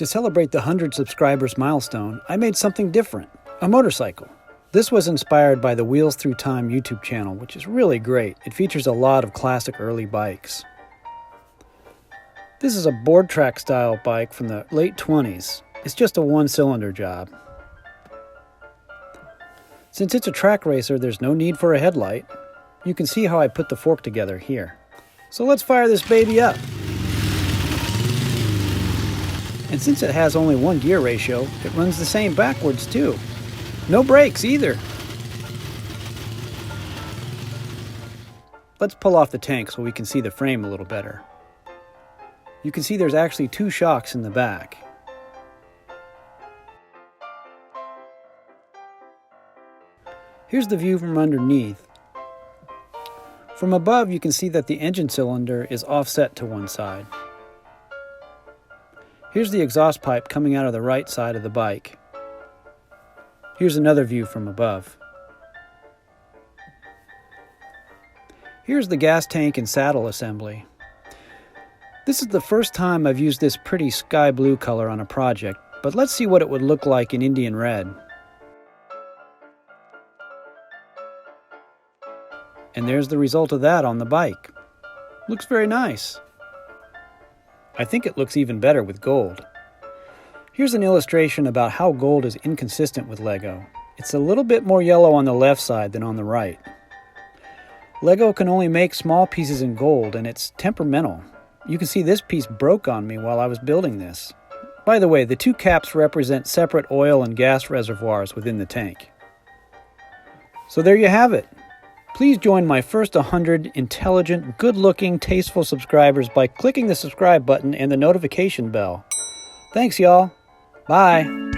To celebrate the 100 subscribers milestone, I made something different, a motorcycle. This was inspired by the Wheels Through Time YouTube channel, which is really great. It features a lot of classic early bikes. This is a board track style bike from the late 20s. It's just a one-cylinder job. Since it's a track racer, there's no need for a headlight. You can see how I put the fork together here. So let's fire this baby up. And since it has only one gear ratio, it runs the same backwards too. No brakes either. Let's pull off the tank so we can see the frame a little better. You can see there's actually two shocks in the back. Here's the view from underneath. From above, you can see that the engine cylinder is offset to one side. Here's the exhaust pipe coming out of the right side of the bike. Here's another view from above. Here's the gas tank and saddle assembly. This is the first time I've used this pretty sky blue color on a project, but let's see what it would look like in Indian red. And there's the result of that on the bike. Looks very nice. I think it looks even better with gold. Here's an illustration about how gold is inconsistent with Lego. It's a little bit more yellow on the left side than on the right. Lego can only make small pieces in gold, and it's temperamental. You can see this piece broke on me while I was building this. By the way, the two caps represent separate oil and gas reservoirs within the tank. So there you have it. Please join my first 100 intelligent, good-looking, tasteful subscribers by clicking the subscribe button and the notification bell. Thanks, y'all. Bye.